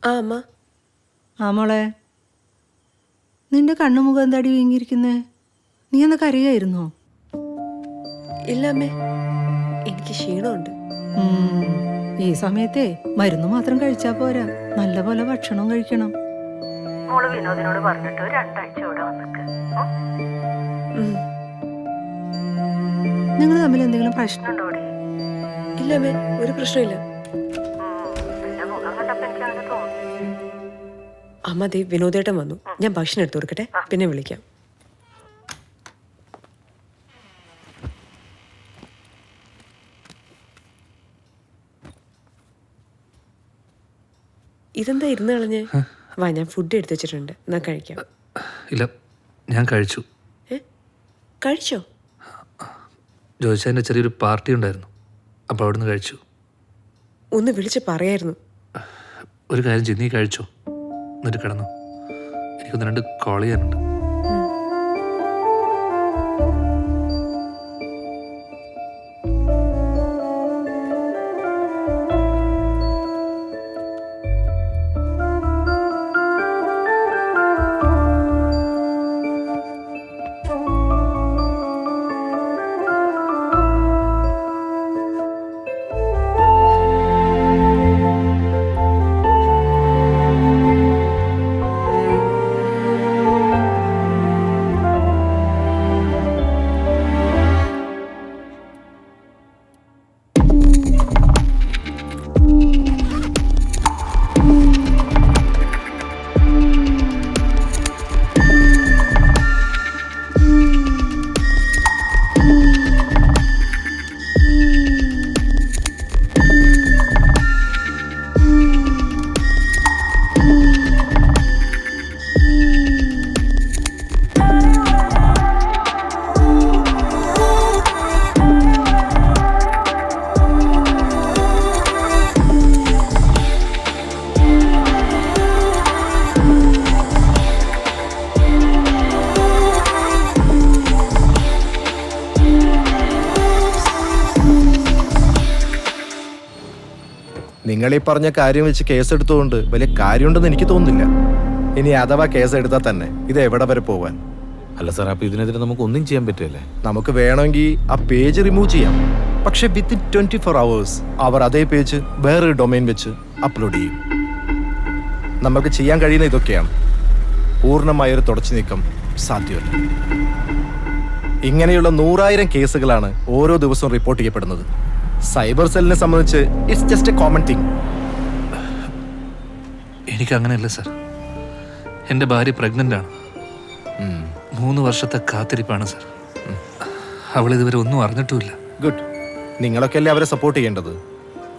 ആ അമ്മ. ആ മോളെ, നിന്റെ കണ്ണുമുഖം എന്താടി വീങ്ങിയിരിക്കുന്നേ? നീ ഒന്ന് കരയായിരുന്നോ? ഇല്ല അമ്മേ, എനിക്ക് ക്ഷീണമുണ്ട്. ഈ സമയത്തെ മരുന്ന് മാത്രം കഴിച്ചാ പോരാ, നല്ല പോലെ ഭക്ഷണം കഴിക്കണം. മോള് വിനോദിനോട് പറഞ്ഞിട്ട് 2 ആഴ്ച ഇവിടെ വന്നിട്ട്. നിങ്ങൾ തമ്മിൽ എന്തെങ്കിലും പ്രശ്നമുണ്ടോ? ഇല്ല അമ്മേ, ഒരു പ്രശ്നമില്ല. അമ്മ ദേ വിനോദേട്ടൻ വന്നു. ഞാൻ ഭക്ഷണം എടുത്തു കൊടുക്കട്ടെ, പിന്നെ വിളിക്കാം. ഇതെന്താ ഇരുന്ന് കളഞ്ഞേ? വാ, ഞാൻ ഫുഡ് എടുത്തു വെച്ചിട്ടുണ്ട്, എന്നാ കഴിക്കാം. ഇല്ല, ഞാൻ കഴിച്ചു. കഴിച്ചോ? ജോയിച്ചാൻ്റെ ചെറിയൊരു പാർട്ടി ഉണ്ടായിരുന്നു, അപ്പോൾ അവിടെ നിന്ന് കഴിച്ചു. ഒന്ന് വിളിച്ച് പറയായിരുന്നു. ഒരു കാര്യം ചെയ്ത് നീ കഴിച്ചോ, എന്നിട്ട് കിടന്നു. എനിക്കൊന്ന് 2 കോൾ ചെയ്യാനുണ്ട്. നിങ്ങൾ ഈ പറഞ്ഞ കാര്യം വെച്ച് കേസെടുത്തുകൊണ്ട് വലിയ കാര്യമുണ്ടെന്ന് എനിക്ക് തോന്നുന്നില്ല. ഇനി അഥവാ കേസെടുത്താൽ തന്നെ ഇത് എവിടെ വരെ പോവാൻ? അല്ല സാർ, അപ്പൊ ഇതിനെതിരെ നമുക്ക് ഒന്നും ചെയ്യാൻ പറ്റില്ലേ? നമുക്ക് വേണമെങ്കിൽ ആ പേജ് റിമൂവ് ചെയ്യാം. പക്ഷെ വിത്തിൻ 24 hours അവർ അതേ പേജ് വേറൊരു ഡൊമൈൻ വെച്ച് അപ്ലോഡ് ചെയ്യും. നമുക്ക് ചെയ്യാൻ കഴിയുന്ന ഇതൊക്കെയാണ്. പൂർണ്ണമായൊരു തുടച്ചു നീക്കം സാധ്യമല്ല. ഇങ്ങനെയുള്ള 100,000 കേസുകളാണ് ഓരോ ദിവസവും റിപ്പോർട്ട് ചെയ്യപ്പെടുന്നത്. സൈബർ സെല്ലിനെ സംബന്ധിച്ച് it's just a common thing. എനിക്കങ്ങനെയല്ല സാർ. എൻ്റെ ഭാര്യ പ്രഗ്നൻ്റ് ആണ്. 3 വർഷത്തെ കാത്തിരിപ്പാണ് സാർ. അവളിതുവരെ ഒന്നും അറിഞ്ഞിട്ടുമില്ല. ഗുഡ്. നിങ്ങളൊക്കെ അല്ലേ അവരെ സപ്പോർട്ട് ചെയ്യേണ്ടത്.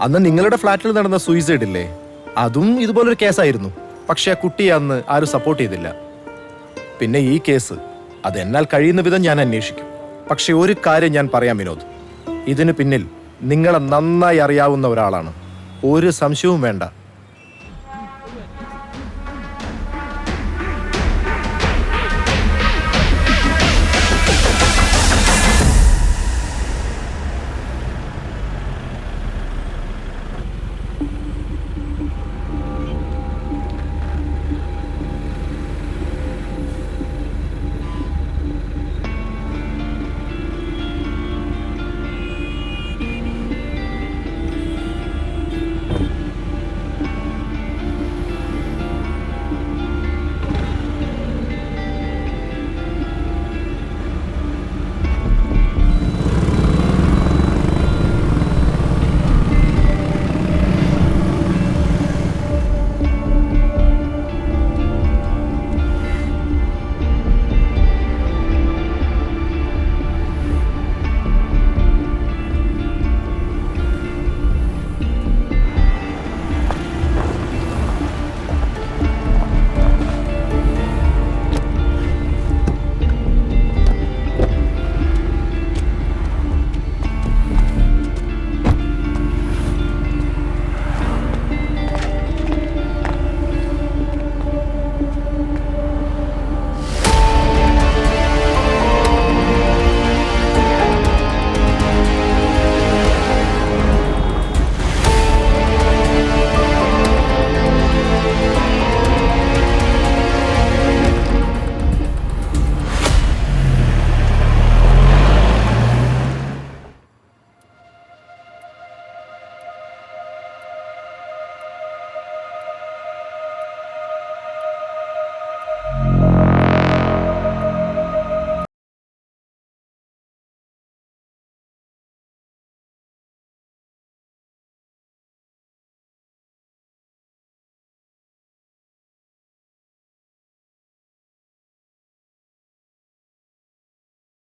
അന്ന് നിങ്ങളുടെ ഫ്ലാറ്റിൽ നടന്ന സൂയിസൈഡ് ഇല്ലേ, അതും ഇതുപോലൊരു കേസായിരുന്നു. പക്ഷെ ആ കുട്ടിയെ അന്ന് ആരും സപ്പോർട്ട് ചെയ്തില്ല. പിന്നെ ഈ കേസ്, അതെന്നാൽ കഴിയുന്ന വിധം ഞാൻ അന്വേഷിക്കും. പക്ഷെ ഒരു കാര്യം ഞാൻ പറയാം വിനോദ്, ഇതിന് പിന്നിൽ നിങ്ങളെ നന്നായി അറിയാവുന്ന ഒരാളാണ്. ഒരു സംശയവും വേണ്ട.